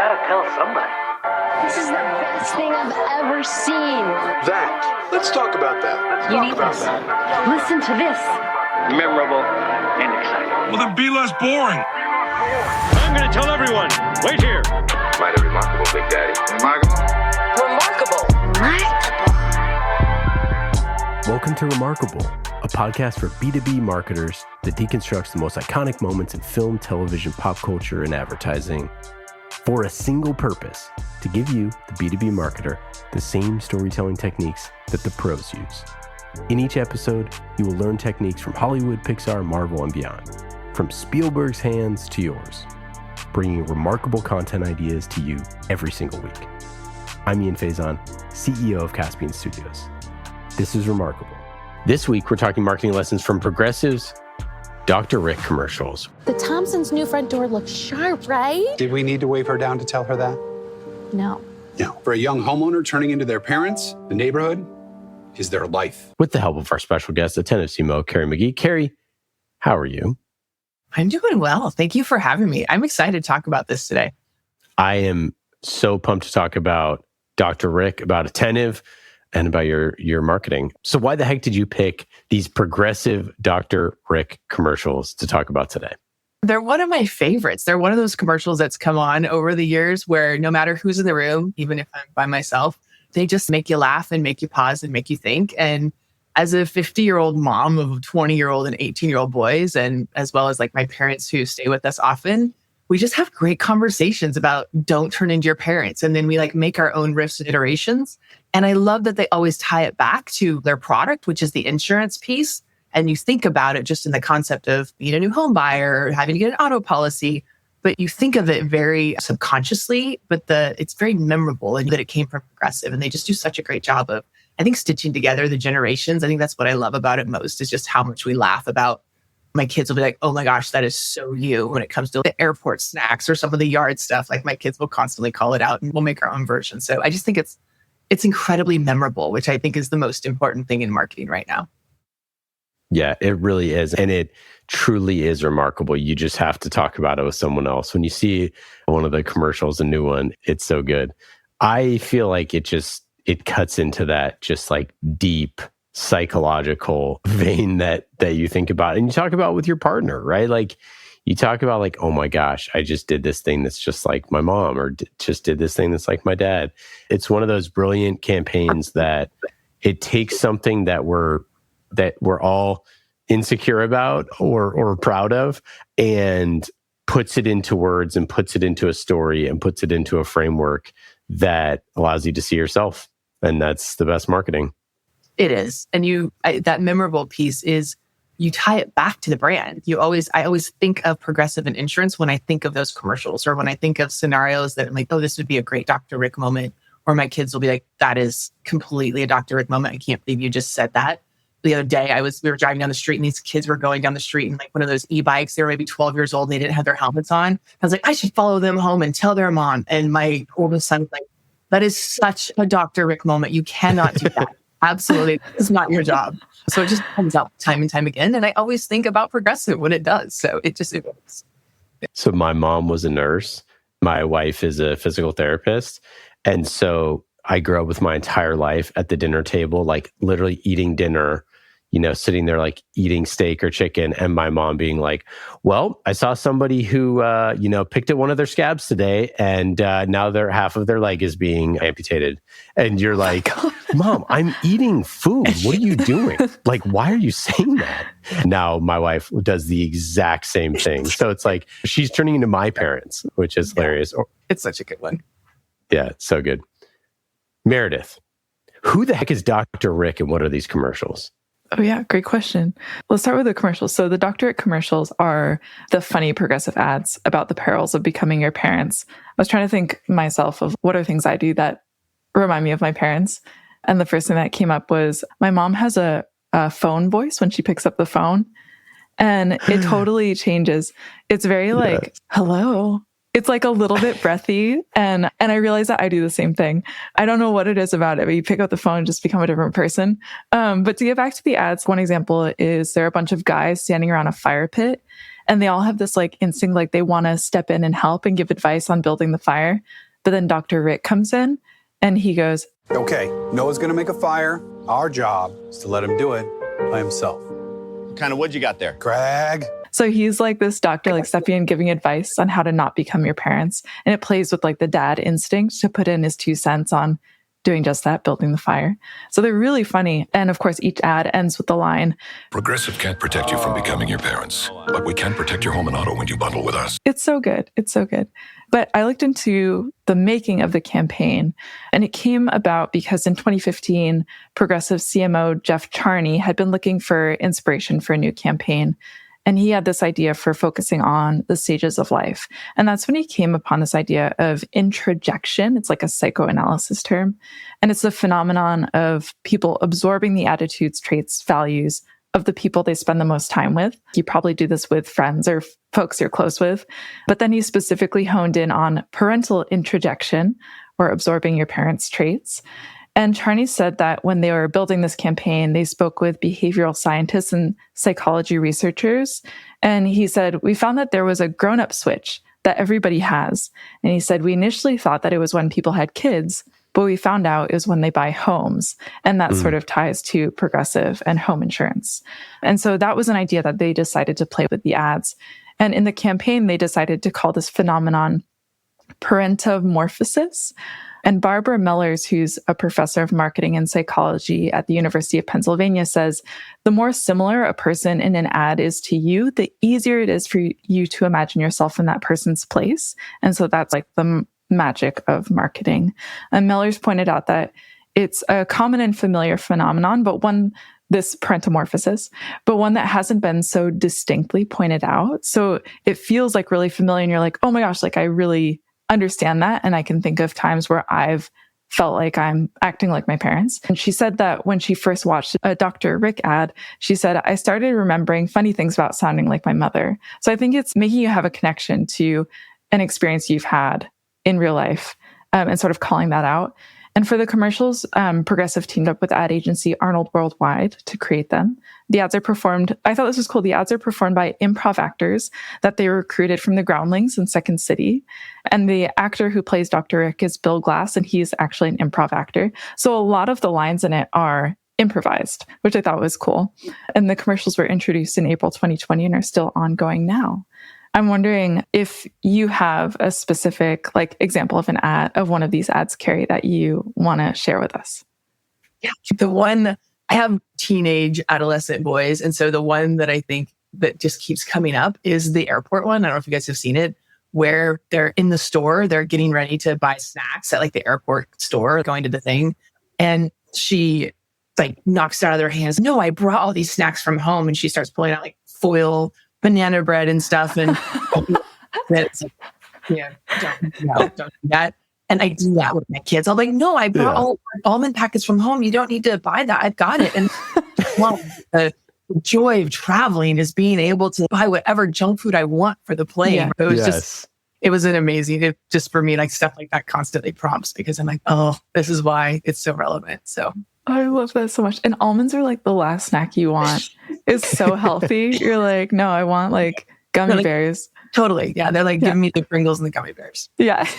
gotta tell somebody. This is the best thing I've ever seen. That. Let's talk about that. You need this. Listen to this. Memorable and exciting. Well, then be less boring. I'm gonna tell everyone. Wait here. Mighty remarkable, Big Daddy. Remarkable? Remarkable. Welcome to Remarkable, a podcast for B2B marketers that deconstructs the most iconic moments in film, television, pop culture, and advertising for a single purpose: to give you, the B2B marketer, the same storytelling techniques that the pros use. In each episode, you will learn techniques from Hollywood, Pixar, Marvel, and beyond, from Spielberg's hands to yours, bringing remarkable content ideas to you every single week. I'm Ian Faison, CEO of Caspian Studios. This is Remarkable. This week, we're talking marketing lessons from Progressive's Dr. Rick commercials. The Thompsons' new front door looks sharp, right? Did we need to wave her down to tell her that? No. No. For a young homeowner turning into their parents, the neighborhood is their life. With the help of our special guest, Attentive CMO, Keri McGhee. Keri, how are you? I'm doing well. Thank you for having me. I'm excited to talk about this today. I am so pumped to talk about Dr. Rick, about Attentive, and about your marketing. So why the heck did you pick these Progressive Dr. Rick commercials to talk about today? They're one of my favorites. They're one of those commercials that's come on over the years where no matter who's in the room, even if I'm by myself, they just make you laugh and make you pause and make you think. And as a 50-year-old mom of 20-year-old and 18-year-old boys, and as well as like my parents who stay with us often, we just have great conversations about don't turn into your parents. And then we like make our own riffs and iterations. And I love that they always tie it back to their product, which is the insurance piece. And you think about it just in the concept of being a new home buyer or having to get an auto policy, but you think of it very subconsciously, but it's very memorable and that it came from Progressive. And they just do such a great job of, I think, stitching together the generations. I think that's what I love about it most, is just how much we laugh about. My kids will be like, oh my gosh, that is so you. When it comes to the airport snacks or some of the yard stuff, like my kids will constantly call it out and we'll make our own version. So I just think it's incredibly memorable, which I think is the most important thing in marketing right now. Yeah, it really is. And it truly is remarkable. You just have to talk about it with someone else. When you see one of the commercials, a new one, it's so good. I feel like it cuts into that just like deep psychological vein that you think about and you talk about with your partner, right? Like you talk about like, oh my gosh, I just did this thing that's just like my mom, or just did this thing that's like my dad. It's one of those brilliant campaigns that it takes something that we're all insecure about or proud of, and puts it into words and puts it into a story and puts it into a framework that allows you to see yourself. And that's the best marketing. It is. And that memorable piece is you tie it back to the brand. I always think of Progressive and insurance when I think of those commercials, or when I think of scenarios that I'm like, oh, this would be a great Dr. Rick moment. Or my kids will be like, that is completely a Dr. Rick moment. I can't believe you just said that. The other day we were driving down the street and these kids were going down the street in like one of those e-bikes. They were maybe 12 years old and they didn't have their helmets on. I was like, I should follow them home and tell their mom. And my oldest son was like, that is such a Dr. Rick moment. You cannot do that. Absolutely. It's not your job. So it just comes out time and time again. And I always think about Progressive when it does. So it works. So my mom was a nurse. My wife is a physical therapist. And so I grew up with my entire life at the dinner table, like literally eating dinner, sitting there like eating steak or chicken, and my mom being like, well, I saw somebody who, picked at one of their scabs today, and now half of their leg is being amputated. And you're like, Mom, I'm eating food. What are you doing? Like, why are you saying that? Now my wife does the exact same thing. So it's like, she's turning into my parents, which is hilarious. It's such a good one. Yeah, it's so good. Meredith, who the heck is Dr. Rick and what are these commercials? Oh yeah, great question. Let's start with the commercials. So the Dr. Rick commercials are the funny Progressive ads about the perils of becoming your parents. I was trying to think myself of what are things I do that remind me of my parents. And the first thing that came up was my mom has a phone voice when she picks up the phone. And it totally changes. It's very like, hello. It's like a little bit breathy. And I realize that I do the same thing. I don't know what it is about it, but you pick up the phone and just become a different person. But to get back to the ads, one example is there are a bunch of guys standing around a fire pit And they all have this like instinct, like they want to step in and help and give advice on building the fire. But then Dr. Rick comes in and he goes, Okay, Noah's going to make a fire. Our job is to let him do it by himself. What kind of wood you got there? Greg. so he's like this doctor, like stepping in, giving advice on how to not become your parents. And it plays with like the dad instinct to put in his 2 cents on doing just that, building the fire. So they're really funny. And of course, each ad ends with the line, Progressive can't protect you from becoming your parents, but we can protect your home and auto when you bundle with us. It's so good. It's so good. But I looked into the making of the campaign, and it came about because in 2015, Progressive CMO Jeff Charney had been looking for inspiration for a new campaign. And he had this idea for focusing on the stages of life. And that's when he came upon this idea of introjection. It's like a psychoanalysis term. And it's the phenomenon of people absorbing the attitudes, traits, values of the people they spend the most time with. You probably do this with friends or folks you're close with. But then he specifically honed in on parental introjection, or absorbing your parents' traits. And Charney said that when they were building this campaign, they spoke with behavioral scientists and psychology researchers. And he said, we found that there was a grown-up switch that everybody has. And he said, we initially thought that it was when people had kids, but we found out it was when they buy homes. And that sort of ties to Progressive and home insurance. And so that was an idea that they decided to play with the ads. And in the campaign, they decided to call this phenomenon parentomorphosis. And Barbara Mellers, who's a professor of marketing and psychology at the University of Pennsylvania, says, the more similar a person in an ad is to you, the easier it is for you to imagine yourself in that person's place. And so that's like the magic of marketing. And Mellers pointed out that it's a common and familiar phenomenon, but this parentomorphosis, but one that hasn't been so distinctly pointed out. So it feels like really familiar, and you're like, oh my gosh, like I really understand that. And I can think of times where I've felt like I'm acting like my parents. And she said that when she first watched a Dr. Rick ad, she said, I started remembering funny things about sounding like my mother. So I think it's making you have a connection to an experience you've had in real life, and sort of calling that out. And for the commercials, Progressive teamed up with ad agency Arnold Worldwide to create them. The ads are performed, I thought this was cool, the ads are performed by improv actors that they recruited from the Groundlings in Second City. And the actor who plays Dr. Rick is Bill Glass, and he's actually an improv actor. So a lot of the lines in it are improvised, which I thought was cool. And the commercials were introduced in April 2020 and are still ongoing now. I'm wondering if you have a specific like example of an ad, of one of these ads, Keri, that you want to share with us. Yeah, the one, I have teenage adolescent boys. And so the one that I think that just keeps coming up is the airport one. I don't know if you guys have seen it, where they're in the store, they're getting ready to buy snacks at like the airport store, going to the thing. And she like knocks it out of their hands. No, I brought all these snacks from home. And she starts pulling out like foil banana bread and stuff. And it's like, yeah, don't do that. And I do that with my kids. I'm like, no, I brought all almond packets from home. You don't need to buy that. I've got it. And well, the joy of traveling is being able to buy whatever junk food I want for the plane. Yeah. It was it was an amazing, just for me, like stuff like that constantly prompts, because I'm like, oh, this is why it's so relevant. So I love that so much. And almonds are like the last snack you want. It's so healthy. You're like, no, I want like gummy bears. Totally. Yeah. They're like, give me the Pringles and the gummy bears. Yeah.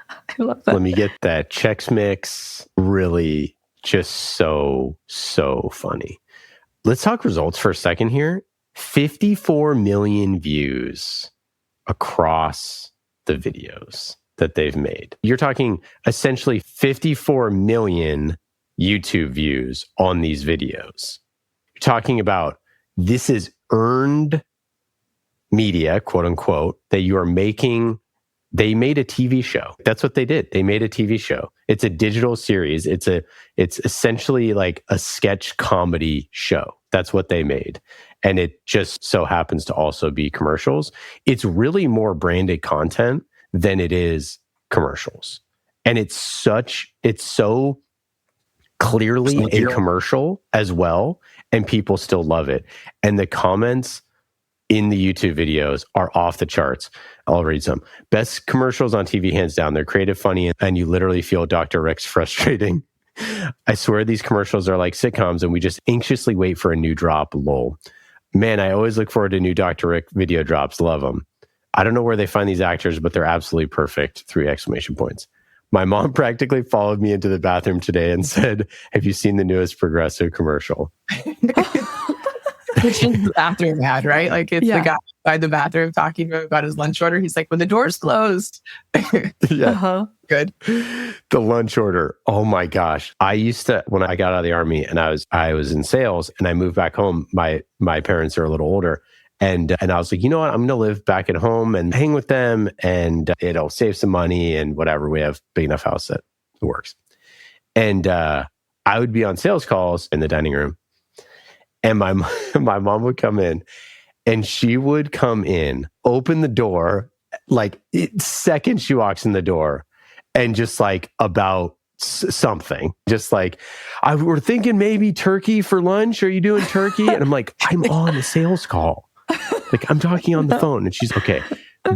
I love that. Let me get that Chex Mix. Really just so funny. Let's talk results for a second here. 54 million views across the videos that they've made. You're talking essentially 54 million YouTube views on these videos. You're talking about, this is earned media, quote unquote, that you are making. They made a TV show. That's what they did. They made a TV show. It's a digital series. It's essentially like a sketch comedy show. That's what they made. And it just so happens to also be commercials. It's really more branded content than it is commercials. And it's so clearly a commercial as well, and people still love it. And the comments in the YouTube videos are off the charts. I'll read some. Best commercials on TV, hands down. They're creative, funny, and you literally feel Dr. Rick's frustrating. I swear these commercials are like sitcoms, and we just anxiously wait for a new drop, lol. Man, I always look forward to new Dr. Rick video drops. Love them. I don't know where they find these actors, but they're absolutely perfect. 3 exclamation points. My mom practically followed me into the bathroom today and said, have you seen the newest Progressive commercial? Which is the bathroom ad, right? Like it's the guy by the bathroom talking about his lunch order. He's like, when the door's closed. Good. The lunch order. Oh my gosh. I used to, when I got out of the Army and I was in sales and I moved back home, my parents are a little older. And I was like, you know what? I'm going to live back at home and hang with them and it'll save some money and whatever. We have a big enough house that it works. And I would be on sales calls in the dining room and my mom would come in and she would come in, open the door, like second she walks in the door and just like about something, just like, we're thinking maybe turkey for lunch. Are you doing turkey? And I'm like, I'm on a sales call. Like, I'm talking on the phone. And she's okay,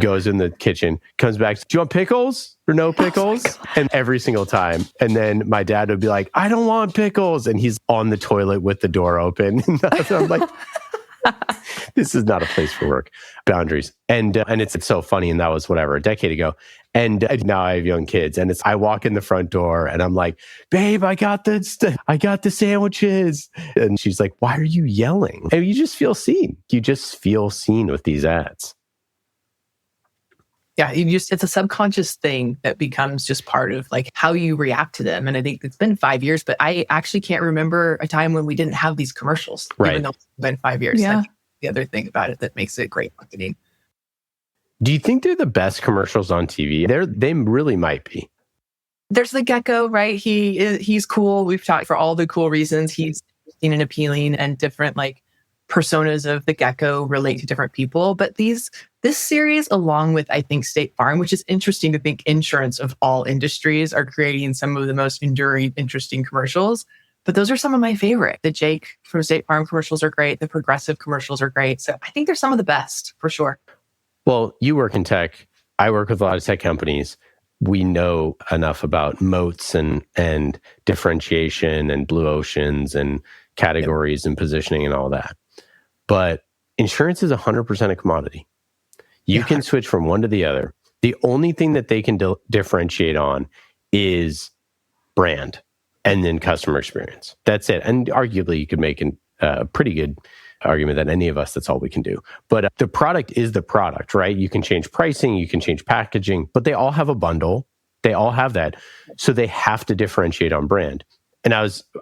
goes in the kitchen, comes back. Do you want pickles or no pickles? And every single time. And then my dad would be like, I don't want pickles. And he's on the toilet with the door open. And I'm like, this is not a place for work. Boundaries. And it's so funny. And that was whatever, a decade ago. And now I have young kids and I walk in the front door and I'm like, babe, I got the sandwiches. And she's like, why are you yelling? And you just feel seen. You just feel seen with these ads. Yeah, it's a subconscious thing that becomes just part of like how you react to them. And I think it's been 5 years, but I actually can't remember a time when we didn't have these commercials, even though it's been 5 years. Yeah. That's the other thing about it that makes it great marketing. Do you think they're the best commercials on TV? They really might be. There's the gecko, right? He's cool. We've talked for all the cool reasons. He's interesting and appealing, and different like personas of the gecko relate to different people. But this series, along with I think State Farm, which is interesting to think insurance of all industries are creating some of the most enduring, interesting commercials. But those are some of my favorite. The Jake from State Farm commercials are great. The Progressive commercials are great. So I think they're some of the best for sure. Well, you work in tech. I work with a lot of tech companies. We know enough about moats and differentiation and blue oceans and categories and positioning and all that. But insurance is 100% a commodity. You can switch from one to the other. The only thing that they can differentiate on is brand and then customer experience. That's it. And arguably, you could make a pretty good argument that any of us, that's all we can do. But the product is the product, right? You can change pricing, you can change packaging, but they all have a bundle. They all have that. So they have to differentiate on brand. And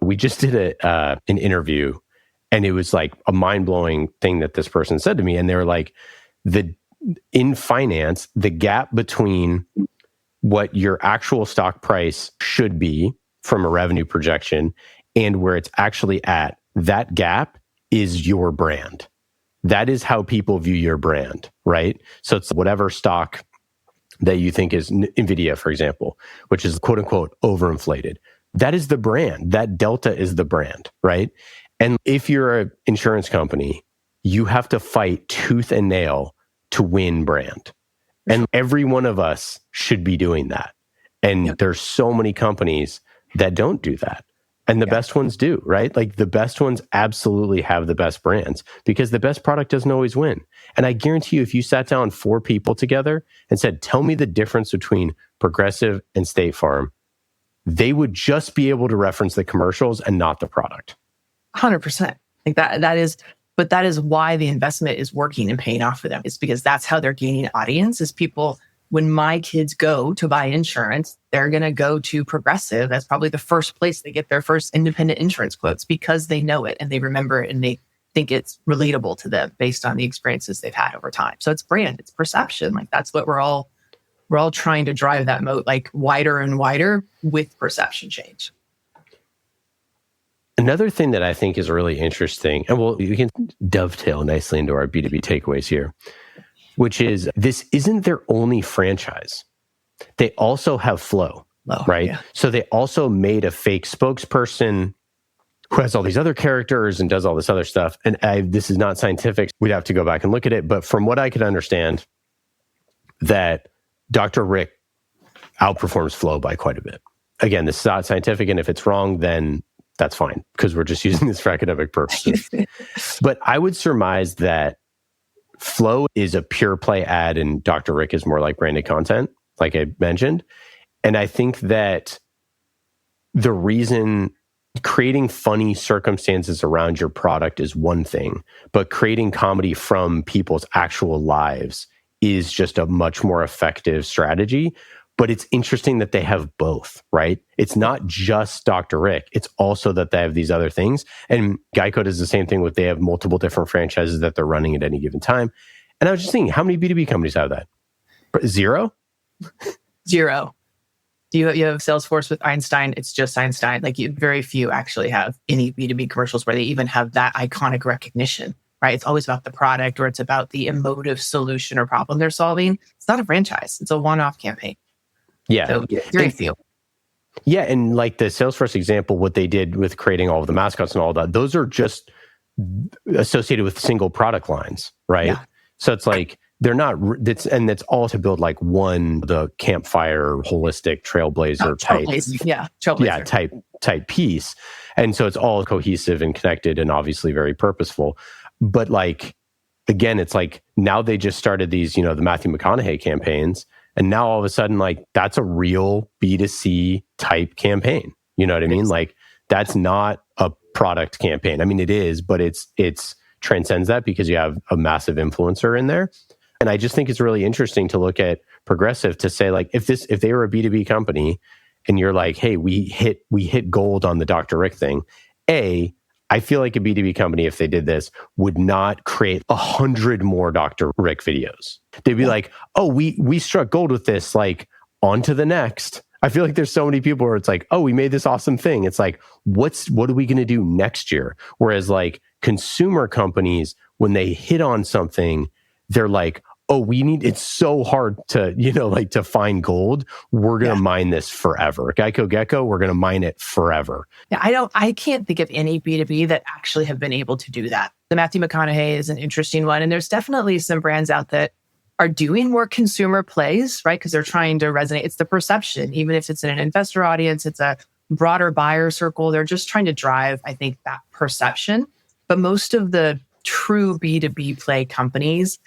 we just did an interview, and it was like a mind-blowing thing that this person said to me. And they were like, in finance, the gap between what your actual stock price should be from a revenue projection and where it's actually at, that gap is your brand. That is how people view your brand, right? So it's whatever stock that you think is NVIDIA, for example, which is quote unquote overinflated. That is the brand. That delta is the brand, right? And if you're an insurance company, you have to fight tooth and nail to win brand. And every one of us should be doing that. And there's so many companies that don't do that. And the best ones do, right? Like the best ones absolutely have the best brands because the best product doesn't always win. And I guarantee you, if you sat down 4 people together and said, tell me the difference between Progressive and State Farm, they would just be able to reference the commercials and not the product. 100%. Like that is why the investment is working and paying off for them. It's because that's how they're gaining audience is people. When my kids go to buy insurance, they're going to go to Progressive. That's probably the first place they get their first independent insurance quotes because they know it and they remember it and they think it's relatable to them based on the experiences they've had over time. So it's brand, it's perception. Like that's what we're all trying to drive that moat like wider and wider with perception change. Another thing that I think is really interesting, and we can dovetail nicely into our B2B takeaways here, which is this isn't their only franchise. They also have Flow, right? Yeah. So they also made a fake spokesperson who has all these other characters and does all this other stuff. And this is not scientific. We'd have to go back and look at it. But from what I could understand, that Dr. Rick outperforms Flow by quite a bit. Again, this is not scientific. And if it's wrong, then that's fine because we're just using this for academic purposes. But I would surmise that Flow is a pure play ad and Dr. Rick is more like branded content, like I mentioned. And I think that the reason creating funny circumstances around your product is one thing, but creating comedy from people's actual lives is just a much more effective strategy. But it's interesting that they have both, right? It's not just Dr. Rick. It's also that they have these other things. And Geico does the same thing with they have multiple different franchises that they're running at any given time. And I was just thinking, how many B2B companies have that? Zero? Zero. You have Salesforce with Einstein. It's just Einstein. Like very few actually have any B2B commercials where they even have that iconic recognition, right? It's always about the product or it's about the emotive solution or problem they're solving. It's not a franchise. It's a one-off campaign. Yeah. So very few. Yeah. And like the Salesforce example, what they did with creating all of the mascots and all that, those are just associated with single product lines, right? Yeah. So it's like, they're not, and that's all to build like the campfire, holistic trailblazer type. Trailblazer. Yeah, type piece. And so it's all cohesive and connected and obviously very purposeful. But like, again, it's like now they just started these, the Matthew McConaughey campaigns. And now all of a sudden, like that's a real B2C type campaign. You know what I mean? Like that's not a product campaign. I mean, it is, but it's transcends that because you have a massive influencer in there. And I just think it's really interesting to look at Progressive to say like, if they were a B2B company and you're like, hey, we hit gold on the Dr. Rick thing. I feel like a B2B company, if they did this, would not create 100 more Dr. Rick videos. They'd be like, oh, we struck gold with this, like on to the next. I feel like there's so many people where it's like, oh, we made this awesome thing. It's like, what are we going to do next year? Whereas like consumer companies, when they hit on something, they're like, oh, it's so hard to, to find gold. We're going to mine this forever. Gecko, we're going to mine it forever. Yeah, I can't think of any B2B that actually have been able to do that. The Matthew McConaughey is an interesting one. And there's definitely some brands out that are doing more consumer plays, right? Because they're trying to resonate. It's the perception, even if it's in an investor audience, it's a broader buyer circle. They're just trying to drive, I think, that perception. But most of the true B2B play companies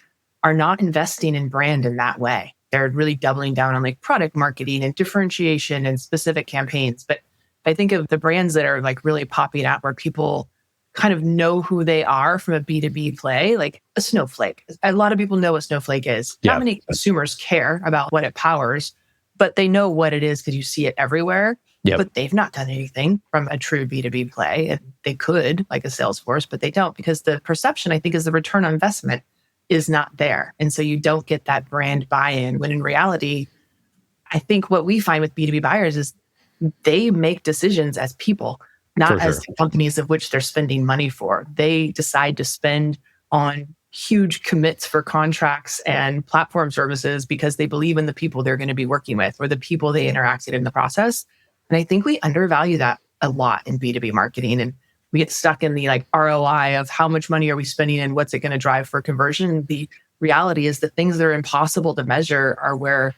are not investing in brand in that way. They're really doubling down on like product marketing and differentiation and specific campaigns. But I think of the brands that are like really popping out where people kind of know who they are from a B2B play, like a Snowflake. A lot of people know what Snowflake is. Yeah. Not many consumers care about what it powers, but they know what it is because you see it everywhere. Yep. But they've not done anything from a true B2B play. And they could, like a Salesforce, but they don't because the perception, I think, is the return on investment is not there. And so you don't get that brand buy-in when in reality, I think what we find with B2B buyers is they make decisions as people, not as companies of which they're spending money for. They decide to spend on huge commits for contracts and platform services because they believe in the people they're going to be working with or the people they interacted in the process. And I think we undervalue that a lot in B2B marketing. And we get stuck in the like ROI of how much money are we spending and what's it going to drive for conversion. The reality is the things that are impossible to measure are where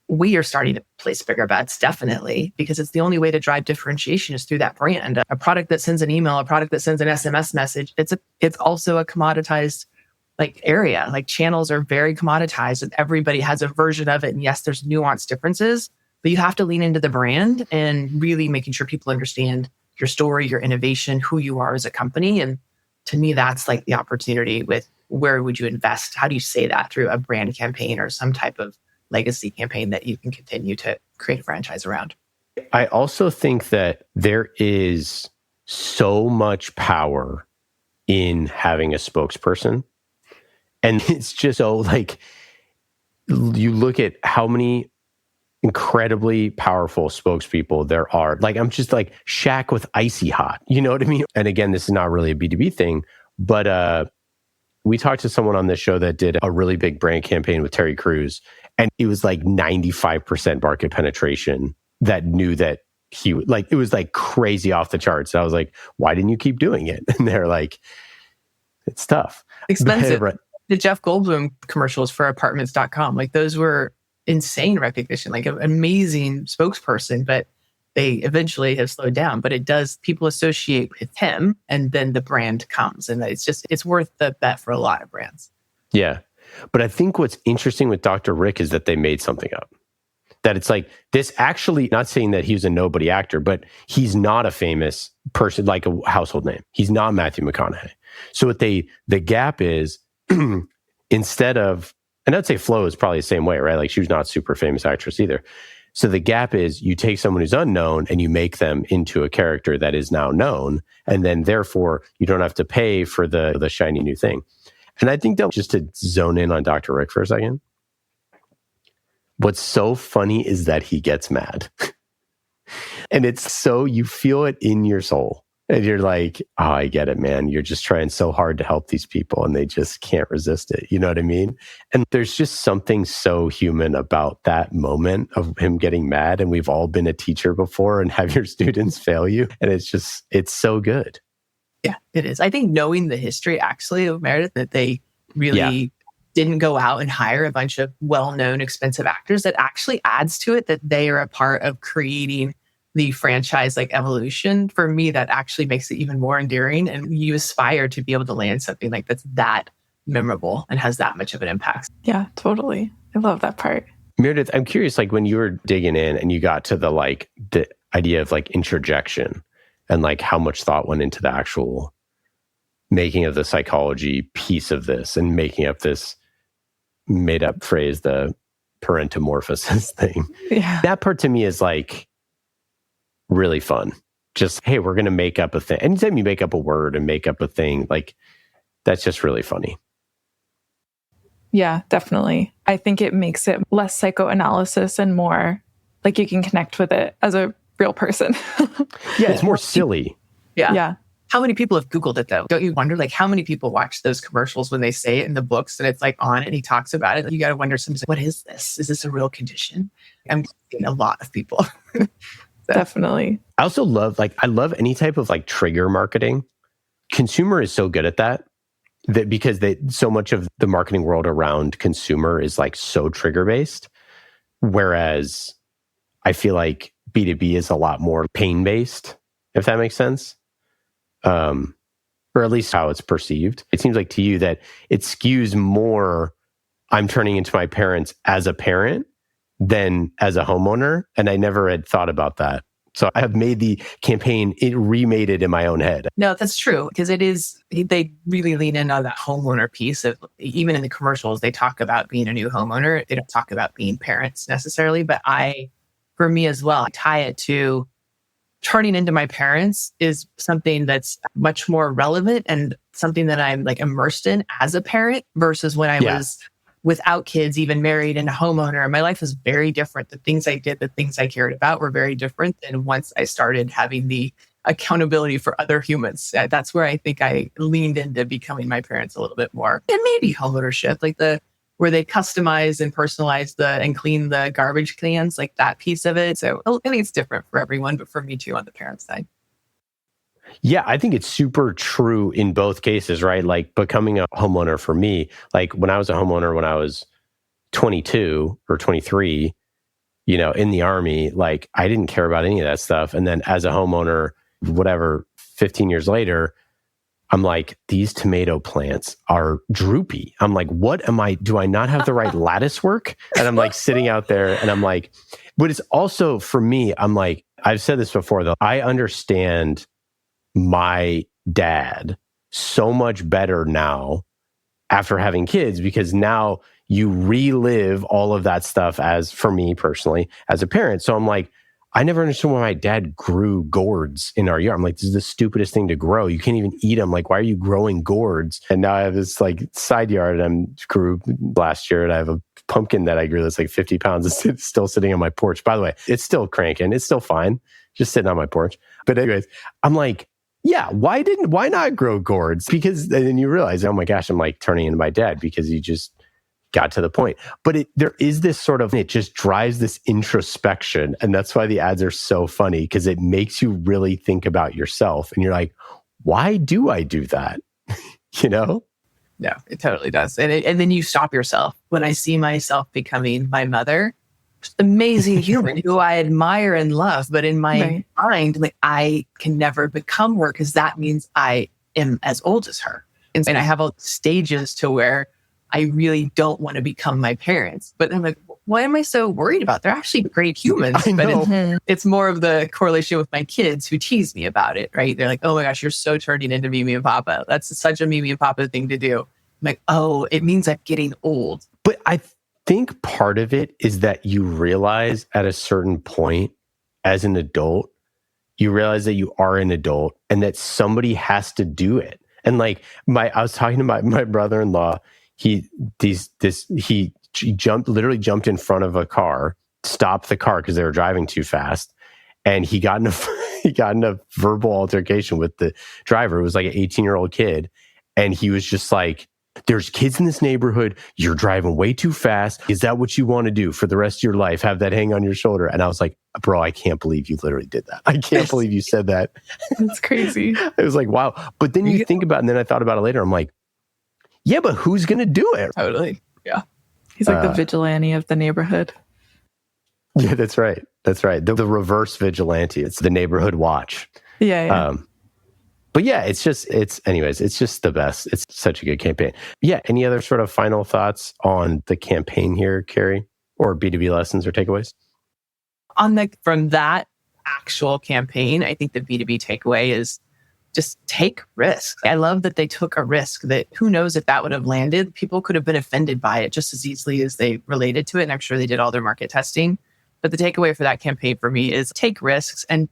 we are starting to place bigger bets, definitely, because it's the only way to drive differentiation is through that brand. A product that sends an email, a product that sends an SMS message, it's also a commoditized like area. Like channels are very commoditized and everybody has a version of it. And yes, there's nuanced differences, but you have to lean into the brand and really making sure people understand your story, your innovation, who you are as a company. And to me, that's like the opportunity with where would you invest? How do you say that through a brand campaign or some type of legacy campaign that you can continue to create a franchise around? I also think that there is so much power in having a spokesperson. And it's just so like, you look at how many incredibly powerful spokespeople there are. Like, I'm just like Shaq with Icy Hot. You know what I mean? And again, this is not really a B2B thing, but we talked to someone on this show that did a really big brand campaign with Terry Crews. And it was like 95% market penetration that knew that he like, it was like crazy off the charts. I was like, why didn't you keep doing it? And they're like, it's tough. Expensive. But, the Jeff Goldblum commercials for apartments.com, like those were insane recognition, like an amazing spokesperson, but they eventually have slowed down, but it does, people associate with him and then the brand comes. And it's worth the bet for a lot of brands. Yeah. But I think what's interesting with Dr. Rick is that they made something up. That it's like this actually, not saying that he's a nobody actor, but he's not a famous person, like a household name. He's not Matthew McConaughey. So what the gap is, instead of, and I'd say Flo is probably the same way, right? Like she was not a super famous actress either. So the gap is you take someone who's unknown and you make them into a character that is now known. And then therefore you don't have to pay for the shiny new thing. And I think that just to zone in on Dr. Rick for a second, what's so funny is that he gets mad. And it's so, you feel it in your soul. And you're like, oh, I get it, man. You're just trying so hard to help these people and they just can't resist it. You know what I mean? And there's just something so human about that moment of him getting mad. And we've all been a teacher before and have your students fail you. And it's so good. Yeah, it is. I think knowing the history actually of Meredith, that they really didn't go out and hire a bunch of well-known, expensive actors, that actually adds to it that they are a part of creating the franchise like evolution. For me, that actually makes it even more endearing. And you aspire to be able to land something like that's that memorable and has that much of an impact. Yeah, totally. I love that part. Meredith, I'm curious, like when you were digging in and you got to the idea of like introjection and like how much thought went into the actual making of the psychology piece of this and making up this made up phrase, the parentomorphosis thing. Yeah. That part to me is like really fun. Just, hey, we're going to make up a thing. Anytime you make up a word and make up a thing, like that's just really funny. Yeah, definitely. I think it makes it less psychoanalysis and more like you can connect with it as a real person. Yeah, it's more silly. Yeah. Yeah. How many people have Googled it though? Don't you wonder like how many people watch those commercials when they say it in the books and it's like on it and he talks about it? You got to wonder sometimes, what is this? Is this a real condition? I'm seeing a lot of people. Definitely. I also love, I love any type of like trigger marketing. Consumer is so good at that because so much of the marketing world around consumer is like so trigger based. Whereas I feel like B2B is a lot more pain based, if that makes sense. Or at least how it's perceived. It seems like to you that it skews more, I'm turning into my parents as a parent than as a homeowner. And I never had thought about that. So I have made the campaign, remade it in my own head. No, that's true. Because they really lean in on that homeowner piece of, even in the commercials, they talk about being a new homeowner. They don't talk about being parents necessarily. But for me as well, I tie it to turning into my parents is something that's much more relevant and something that I'm like immersed in as a parent versus when I was without kids, even married and a homeowner. My life was very different. The things I did, the things I cared about were very different than once I started having the accountability for other humans. That's where I think I leaned into becoming my parents a little bit more. And maybe homeownership, like where they customize and personalize and clean the garbage cans, like that piece of it. So I think it's different for everyone, but for me too on the parent side. Yeah, I think it's super true in both cases, right? Like becoming a homeowner for me, like when I was a homeowner when I was 22 or 23, in the Army, like I didn't care about any of that stuff. And then as a homeowner, 15 years later, I'm like, these tomato plants are droopy. I'm like, do I not have the right lattice work? And I'm like sitting out there and I'm like, but it's also for me, I'm like, I've said this before though, I understand my dad so much better now after having kids, because now you relive all of that stuff as, for me personally, as a parent. So I'm like, I never understood why my dad grew gourds in our yard. I'm like, this is the stupidest thing to grow. You can't even eat them. Like, why are you growing gourds? And now I have this like side yard grew last year, and I have a pumpkin that I grew that's like 50 pounds. It's still sitting on my porch. By the way, it's still cranking. It's still fine. Just sitting on my porch. But anyways, I'm like, yeah, why not grow gourds? Because then you realize, oh my gosh, I'm like turning into my dad because you just got to the point. But there is this sort of, it just drives this introspection. And that's why the ads are so funny, because it makes you really think about yourself. And you're like, why do I do that? No, it totally does. And then you stop yourself. When I see myself becoming my mother, amazing human who I admire and love. But in my mind, like, I can never become her because that means I am as old as her. And I have all stages to where I really don't want to become my parents. But I'm like, why am I so worried about? They're actually great humans. But it's more of the correlation with my kids who tease me about it, right? They're like, oh my gosh, you're so turning into Mimi and Papa. That's such a Mimi and Papa thing to do. I'm like, oh, it means I'm getting old. But I think part of it is that you realize at a certain point as an adult, you realize that you are an adult and that somebody has to do it. And like I was talking to my brother-in-law, he literally jumped in front of a car, stopped the car because they were driving too fast. And he got in a verbal altercation with the driver. It was like an 18-year-old kid. And he was just like, there's kids in this neighborhood. You're driving way too fast. Is that what you want to do for the rest of your life? Have that hang on your shoulder? And I was like, bro, I can't believe you literally did that. I can't believe you said that. That's crazy. It was like, wow. But then you think about it, and then I thought about it later. I'm like, yeah, but who's going to do it? Totally. Yeah. He's like the vigilante of the neighborhood. Yeah, that's right. That's right. The reverse vigilante. It's the neighborhood watch. Yeah. But yeah, it's just the best. It's such a good campaign. Yeah. Any other sort of final thoughts on the campaign here, Keri, or B2B lessons or takeaways? From that actual campaign, I think the B2B takeaway is just take risks. I love that they took a risk that who knows if that would have landed. People could have been offended by it just as easily as they related to it. And I'm sure they did all their market testing. But the takeaway for that campaign for me is take risks and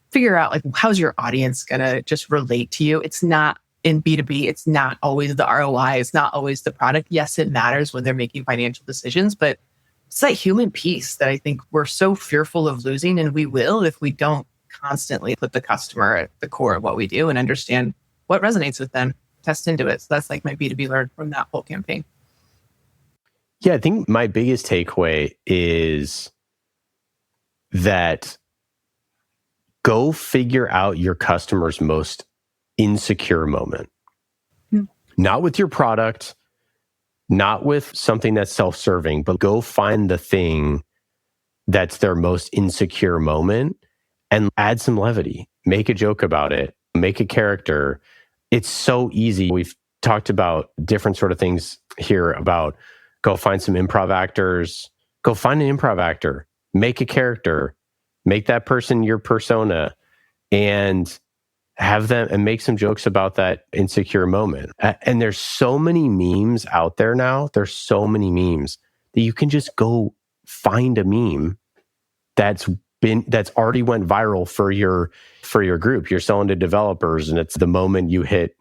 figure out like, how's your audience going to just relate to you? It's not in B2B. It's not always the ROI. It's not always the product. Yes, it matters when they're making financial decisions, but it's that human piece that I think we're so fearful of losing. And we will if we don't constantly put the customer at the core of what we do and understand what resonates with them, test into it. So that's like my B2B learned from that whole campaign. Yeah, I think my biggest takeaway is that go figure out your customer's most insecure moment. Not with your product, not with something that's self-serving, but go find the thing that's their most insecure moment and add some levity. Make a joke about it. Make a character. It's so easy. We've talked about different sort of things here about go find some improv actors. Go find an improv actor. Make a character. Make that person your persona and have them and make some jokes about that insecure moment. And there's so many memes out there now. There's so many memes that you can just go find a meme that's already went viral for your group. You're selling to developers and it's the moment you hit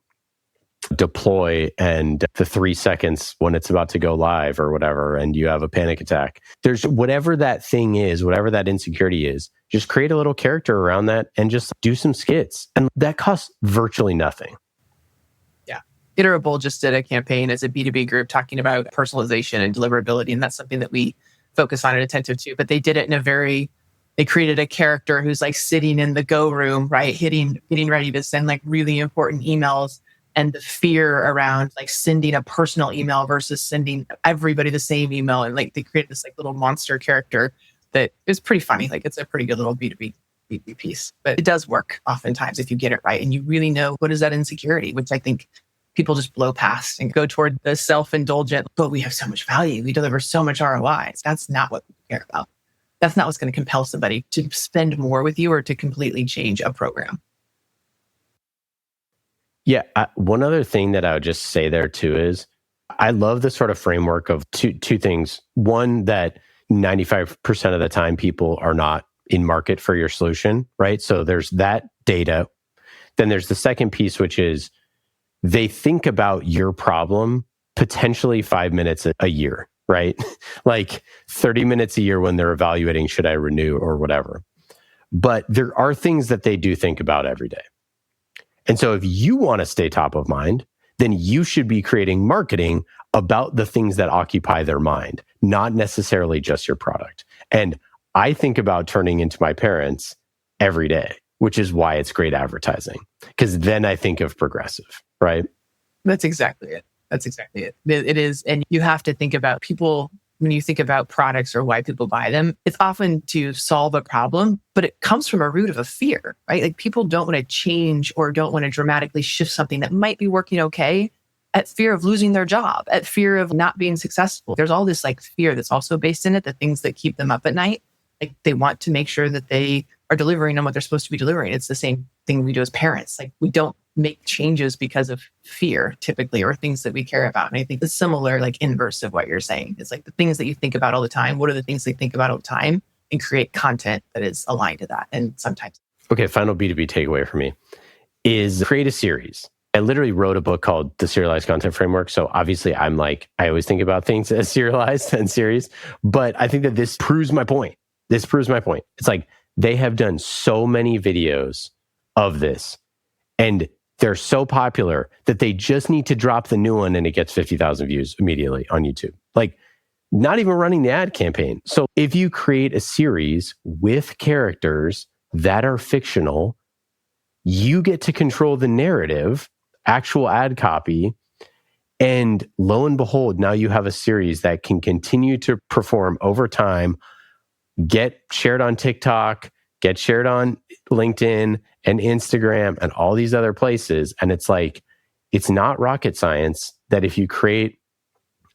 deploy and the 3 seconds when it's about to go live or whatever, and you have a panic attack. There's whatever that thing is, whatever that insecurity is, just create a little character around that and just do some skits. And that costs virtually nothing. Yeah. Iterable just did a campaign as a B2B group talking about personalization and deliverability. And that's something that we focus on at Attentive too. But they did it in they created a character who's like sitting in the go room, right? Getting ready to send like really important emails. And the fear around like sending a personal email versus sending everybody the same email. And like they created this like little monster character that is pretty funny. Like it's a pretty good little B2B piece, but it does work oftentimes if you get it right. And you really know what is that insecurity, which I think people just blow past and go toward the self-indulgent, but we have so much value. We deliver so much ROI. That's not what we care about. That's not what's going to compel somebody to spend more with you or to completely change a program. Yeah. One other thing that I would just say there too is I love the sort of framework of two things. One, that 95% of the time people are not in market for your solution, right? So there's that data. Then there's the second piece, which is they think about your problem potentially 5 minutes a year, right? Like 30 minutes a year when they're evaluating, should I renew or whatever. But there are things that they do think about every day. And so if you want to stay top of mind, then you should be creating marketing about the things that occupy their mind, not necessarily just your product. And I think about turning into my parents every day, which is why it's great advertising. Because then I think of progressive, right? That's exactly it. It is. And you have to think about people when you think about products or why people buy them, it's often to solve a problem, but it comes from a root of a fear, right? Like people don't want to change or don't want to dramatically shift something that might be working okay at fear of losing their job, at fear of not being successful. There's all this like fear that's also based in it, the things that keep them up at night. Like they want to make sure that they are delivering on what they're supposed to be delivering. It's the same thing we do as parents. Like we don't make changes because of fear typically, or things that we care about. And I think the similar like inverse of what you're saying is like the things that you think about all the time. What are the things they think about all the time, and create content that is aligned to that. And sometimes. Okay, final B2B takeaway for me is create a series. I literally wrote a book called The Serialized Content Framework. So obviously I always think about things as serialized and series, but I think that this proves my point. It's like they have done so many videos of this and they're so popular that they just need to drop the new one and it gets 50,000 views immediately on YouTube. Like not even running the ad campaign. So if you create a series with characters that are fictional, you get to control the narrative, actual ad copy, and lo and behold, now you have a series that can continue to perform over time, get shared on TikTok, get shared on LinkedIn and Instagram and all these other places. And it's like, it's not rocket science that if you create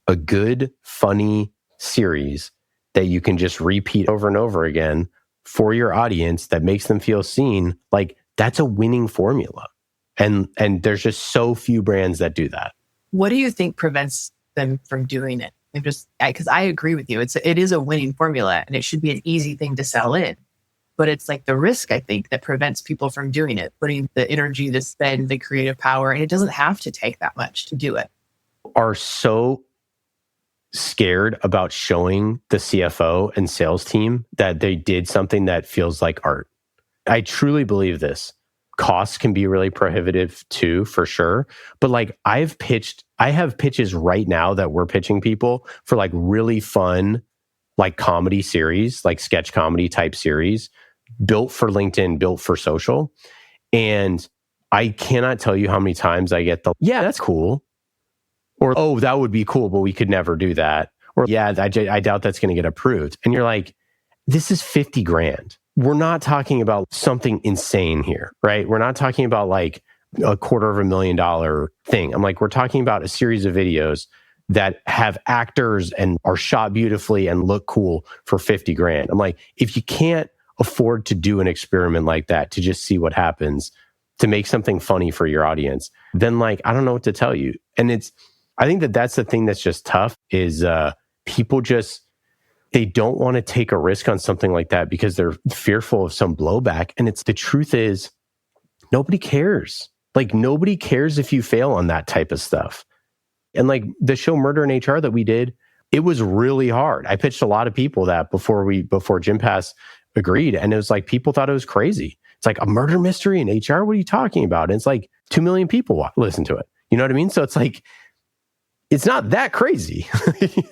a good, funny series that you can just repeat over and over again for your audience that makes them feel seen, like that's a winning formula. And there's just so few brands that do that. What do you think prevents them from doing it? Because I agree with you. It is a winning formula and it should be an easy thing to sell in. But it's like the risk, I think, that prevents people from doing it, putting the energy, the spend, the creative power, and it doesn't have to take that much to do it. Are so scared about showing the CFO and sales team that they did something that feels like art. I truly believe this. Costs can be really prohibitive too, for sure. But like I have pitches right now that we're pitching people for like really fun, like comedy series, like sketch comedy type series, built for LinkedIn, built for social. And I cannot tell you how many times I get yeah, that's cool. Or, oh, that would be cool, but we could never do that. Or, yeah, I doubt that's going to get approved. And you're like, this is 50 grand. We're not talking about something insane here, right? We're not talking about like $250,000 thing. I'm like, we're talking about a series of videos that have actors and are shot beautifully and look cool for 50 grand. I'm like, if you can't afford to do an experiment like that, to just see what happens, to make something funny for your audience, then like, I don't know what to tell you. And I think that's the thing that's just tough is people they don't want to take a risk on something like that because they're fearful of some blowback. And the truth is, nobody cares. Like nobody cares if you fail on that type of stuff. And like the show Murder in HR that we did, it was really hard. I pitched a lot of people that before GymPass agreed. And it was like, people thought it was crazy. It's like a murder mystery in HR. What are you talking about? And it's like 2 million people listen to it. You know what I mean? So it's like, it's not that crazy.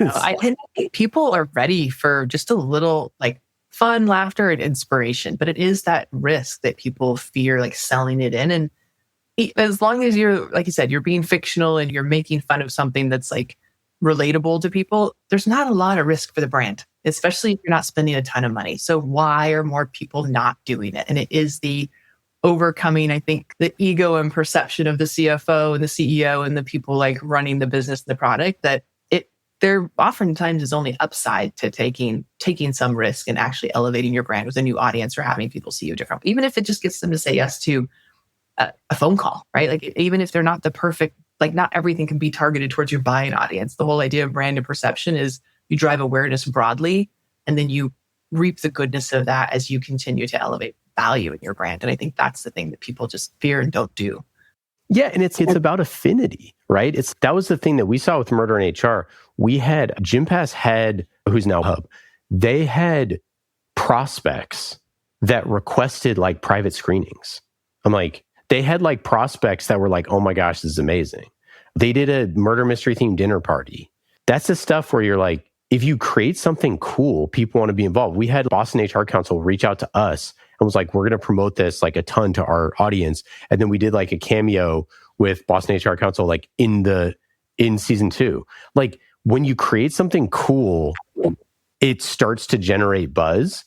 I think people are ready for just a little like fun, laughter, and inspiration, but it is that risk that people fear, like selling it in. And as long as you're, like you said, you're being fictional and you're making fun of something that's like relatable to people, there's not a lot of risk for the brand, especially if you're not spending a ton of money. So why are more people not doing it? And it is the overcoming, I think, the ego and perception of the CFO and the CEO and the people like running the business, the product, that there oftentimes is only upside to taking some risk and actually elevating your brand with a new audience or having people see you differently, even if it just gets them to say yes to a phone call, right? Like even if they're not the perfect, like not everything can be targeted towards your buying audience. The whole idea of brand and perception is you drive awareness broadly and then you reap the goodness of that as you continue to elevate value in your brand. And I think that's the thing that people just fear and don't do. Yeah, and it's about affinity, right? That was the thing that we saw with Murder in HR. We had GymPass who's now Hub, they had prospects that requested like private screenings. I'm like, they had like prospects that were like, oh my gosh, this is amazing. They did a murder mystery themed dinner party. That's the stuff where you're like, if you create something cool, people want to be involved. We had Boston HR Council reach out to us and was like, we're going to promote this like a ton to our audience. And then we did like a cameo with Boston HR Council, like in season 2. Like when you create something cool it starts to generate buzz.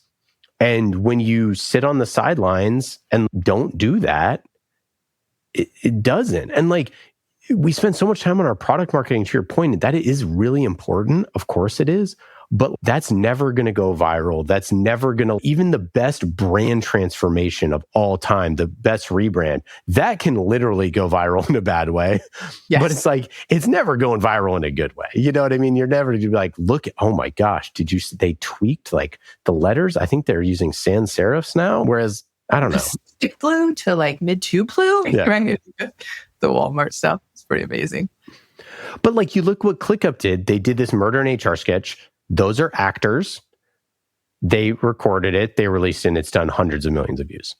And when you sit on the sidelines and don't do that, it doesn't. And like, we spend so much time on our product marketing, to your point, that it is really important. Of course it is. But that's never going to go viral. That's never going to, even the best brand transformation of all time, the best rebrand, that can literally go viral in a bad way. Yes. But it's like, it's never going viral in a good way. You know what I mean? You're never going to be like, look, oh my gosh, they tweaked like the letters? I think they're using sans serifs now. Whereas, I don't know. Stick blue to like mid tube blue. Yeah. Right? The Walmart stuff. It's pretty amazing. But like, you look what ClickUp did. They did this murder in HR sketch. Those are actors. They recorded it. They released it, and it's done hundreds of millions of views.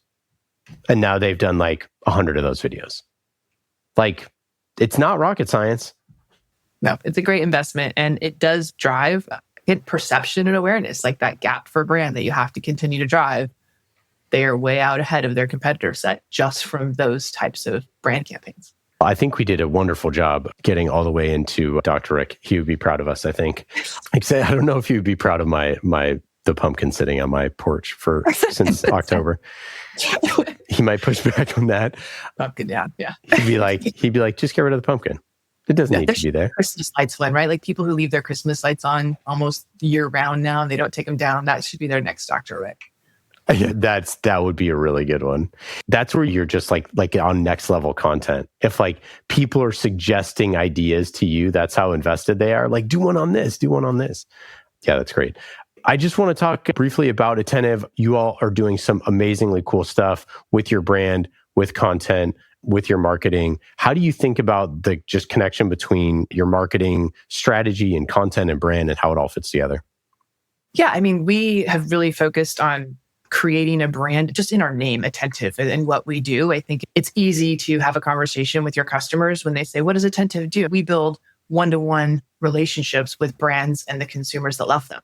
And now they've done like 100 of those videos. Like, it's not rocket science. No, it's a great investment. And it does drive perception and awareness, like that gap for brand that you have to continue to drive. They are way out ahead of their competitor set just from those types of brand campaigns. I think we did a wonderful job getting all the way into Dr. Rick. He would be proud of us, I think. Except I don't know if he would be proud of the pumpkin sitting on my porch since October. He might push back on that. Pumpkin down, yeah. He'd be like, just get rid of the pumpkin. It doesn't need to be there. Christmas lights one, right? Like people who leave their Christmas lights on almost year round now and they don't take them down. That should be their next Dr. Rick. Yeah, that would be a really good one. That's where you're just like on next level content. If like people are suggesting ideas to you, that's how invested they are. Like, do one on this, do one on this. Yeah, that's great. I just want to talk briefly about Attentive. You all are doing some amazingly cool stuff with your brand, with content, with your marketing. How do you think about the just connection between your marketing strategy and content and brand and how it all fits together? Yeah, I mean, we have really focused on creating a brand just in our name, Attentive, and what we do. I think it's easy to have a conversation with your customers when they say, what does Attentive do? We build one-to-one relationships with brands and the consumers that love them.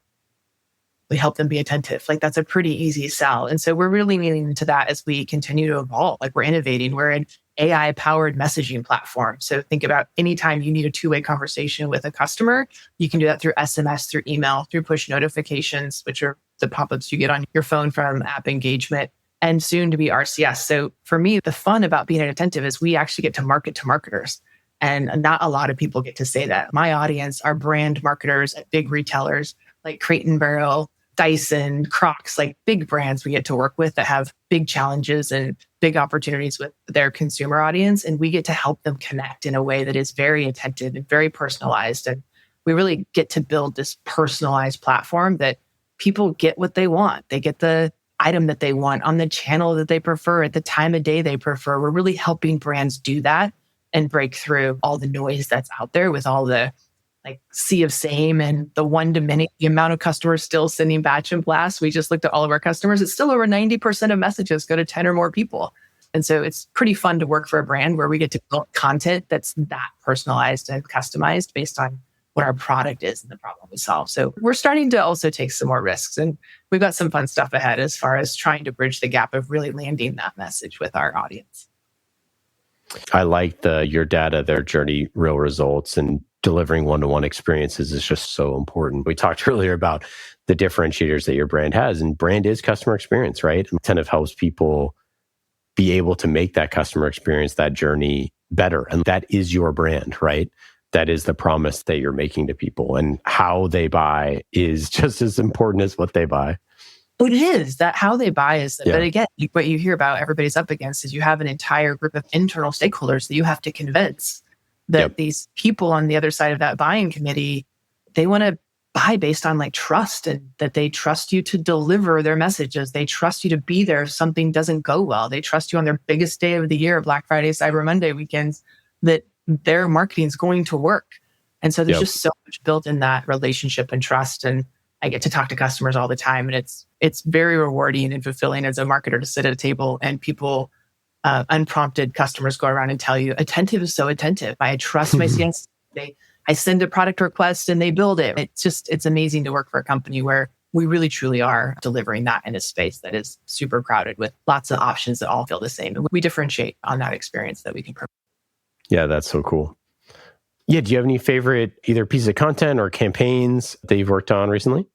We help them be attentive. Like that's a pretty easy sell. And so we're really leaning into that as we continue to evolve. Like we're innovating. We're an AI-powered messaging platform. So think about anytime you need a two-way conversation with a customer, you can do that through SMS, through email, through push notifications, which are the pop-ups you get on your phone from app engagement, and soon to be RCS. So for me, the fun about being an Attentive is we actually get to market to marketers. And not a lot of people get to say that. My audience are brand marketers at big retailers like Crate and Barrel, Dyson, Crocs, like big brands we get to work with that have big challenges and big opportunities with their consumer audience. And we get to help them connect in a way that is very attentive and very personalized. And we really get to build this personalized platform that people get what they want. They get the item that they want on the channel that they prefer at the time of day they prefer. We're really helping brands do that and break through all the noise that's out there with all the like sea of same and the one-to-many, the amount of customers still sending batch and blast. We just looked at all of our customers. It's still over 90% of messages go to 10 or more people. And so it's pretty fun to work for a brand where we get to build content that's that personalized and customized based on what our product is and the problem we solve. So we're starting to also take some more risks. And we've got some fun stuff ahead as far as trying to bridge the gap of really landing that message with our audience. I like your data, their journey, real results, and delivering one-to-one experiences is just so important. We talked earlier about the differentiators that your brand has, and brand is customer experience, right? Attentive helps people be able to make that customer experience, that journey better. And that is your brand, right? That is the promise that you're making to people, and how they buy is just as important as what they buy. But it is that how they buy is that, but again, what you hear about everybody's up against is you have an entire group of internal stakeholders that you have to convince that these people on the other side of that buying committee, they want to buy based on like trust, and that they trust you to deliver their messages. They trust you to be there if something doesn't go well. They trust you on their biggest day of the year, Black Friday, Cyber Monday weekends, that their marketing is going to work. And so there's just so much built in that relationship and trust. And I get to talk to customers all the time, and it's very rewarding and fulfilling as a marketer to sit at a table and people, unprompted customers go around and tell you, Attentive is so attentive. I trust my CNC. I send a product request and they build it. It's amazing to work for a company where we really truly are delivering that in a space that is super crowded with lots of options that all feel the same. And we differentiate on that experience that we can provide. Yeah, that's so cool. Yeah. Do you have any favorite either pieces of content or campaigns that you've worked on recently?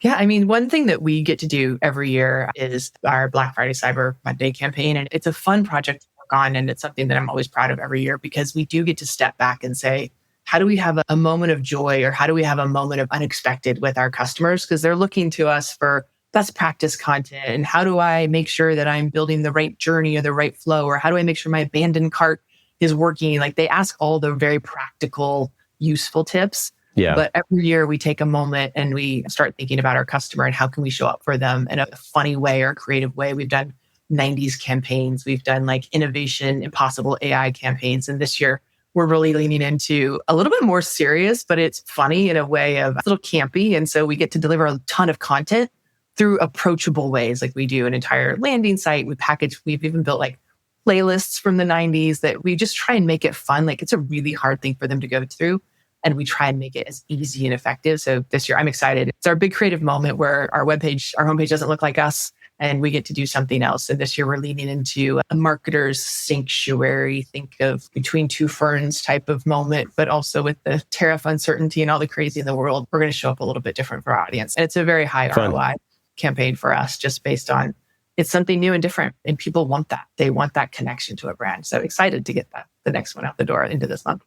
Yeah, I mean, one thing that we get to do every year is our Black Friday Cyber Monday campaign. And it's a fun project to work on. And it's something that I'm always proud of every year because we do get to step back and say, how do we have a moment of joy or how do we have a moment of unexpected with our customers? Because they're looking to us for best practice content. And how do I make sure that I'm building the right journey or the right flow? Or how do I make sure my abandoned cart is working? Like they ask all the very practical, useful tips. Yeah. But every year we take a moment and we start thinking about our customer and how can we show up for them in a funny way or creative way. We've done 90s campaigns. We've done like innovation, impossible AI campaigns. And this year we're really leaning into a little bit more serious, but it's funny in a way of a little campy. And so we get to deliver a ton of content through approachable ways. Like we do an entire landing site. We've even built like playlists from the 90s that we just try and make it fun. Like it's a really hard thing for them to go through. And we try and make it as easy and effective. So this year, I'm excited. It's our big creative moment where our homepage doesn't look like us and we get to do something else. And this year, we're leaning into a marketer's sanctuary, think of between two ferns type of moment, but also with the tariff uncertainty and all the crazy in the world, we're going to show up a little bit different for our audience. And it's a very high ROI campaign for us, just based on it's something new and different. And people want that. They want that connection to a brand. So excited to get the next one out the door into this month.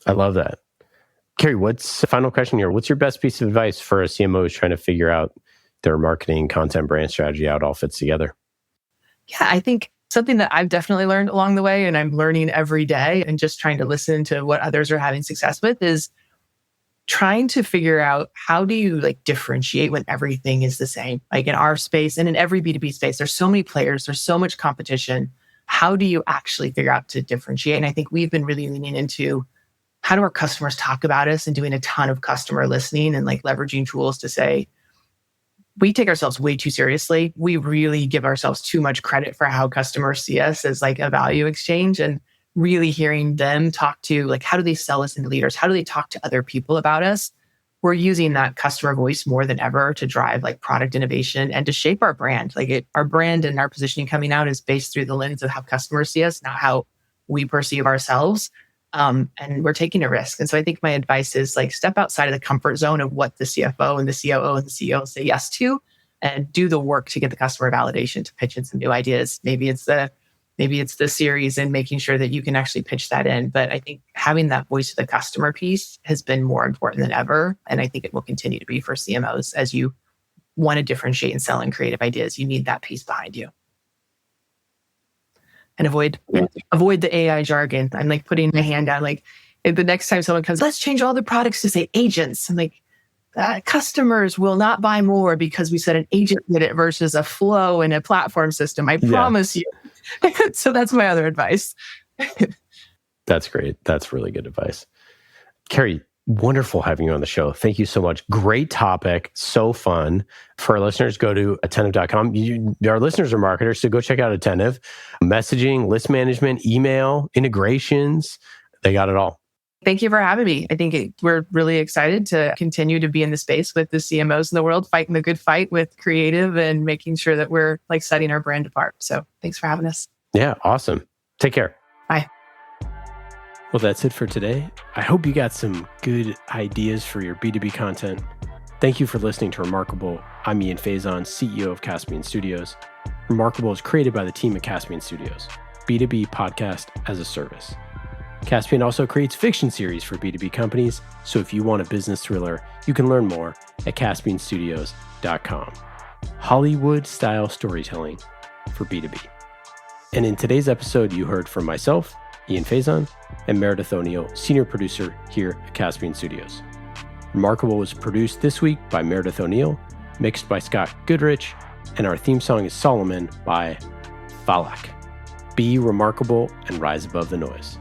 I love that. Keri, final question here. What's your best piece of advice for a CMO who's trying to figure out their marketing, content, brand strategy, how it all fits together? Yeah, I think something that I've definitely learned along the way, and I'm learning every day and just trying to listen to what others are having success with, is trying to figure out how do you like differentiate when everything is the same? Like in our space and in every B2B space, there's so many players, there's so much competition. How do you actually figure out to differentiate? And I think we've been really leaning into how do our customers talk about us and doing a ton of customer listening and like leveraging tools to say, we take ourselves way too seriously. We really give ourselves too much credit for how customers see us as like a value exchange, and really hearing them talk to like, how do they sell us into leaders? How do they talk to other people about us? We're using that customer voice more than ever to drive like product innovation and to shape our brand. Our brand and our positioning coming out is based through the lens of how customers see us, not how we perceive ourselves. And we're taking a risk. And so I think my advice is like step outside of the comfort zone of what the CFO and the COO and the CEO say yes to, and do the work to get the customer validation to pitch in some new ideas. Maybe it's the series and making sure that you can actually pitch that in. But I think having that voice of the customer piece has been more important than ever. And I think it will continue to be for CMOs as you want to differentiate and sell in creative ideas. You need that piece behind you. And avoid the AI jargon. I'm like putting my hand out, like the next time someone comes, let's change all the products to say agents. I'm like, customers will not buy more because we said an agent did it versus a flow and a platform system. I promise you. So that's my other advice. That's great. That's really good advice. Keri, wonderful having you on the show. Thank you so much. Great topic. So fun. For our listeners, go to attentive.com. Our listeners are marketers, so go check out Attentive. Messaging, list management, email, integrations. They got it all. Thank you for having me. I think we're really excited to continue to be in the space with the CMOs in the world, fighting the good fight with creative and making sure that we're like setting our brand apart. So thanks for having us. Yeah, awesome. Take care. Bye. Well, that's it for today. I hope you got some good ideas for your B2B content. Thank you for listening to Remarkable. I'm Ian Faison, CEO of Capmaign Studios. Remarkable is created by the team at Capmaign Studios, B2B podcast as a service. Capmaign also creates fiction series for B2B companies, so if you want a business thriller, you can learn more at CapmaignsStudios.com. Hollywood-style storytelling for B2B. And in today's episode, you heard from myself, Ian Faison, and Meredith O'Neill, senior producer here at Capmaign Studios. Remarkable was produced this week by Meredith O'Neill, mixed by Scott Goodrich, and our theme song is Solomon by Falak. Be remarkable and rise above the noise.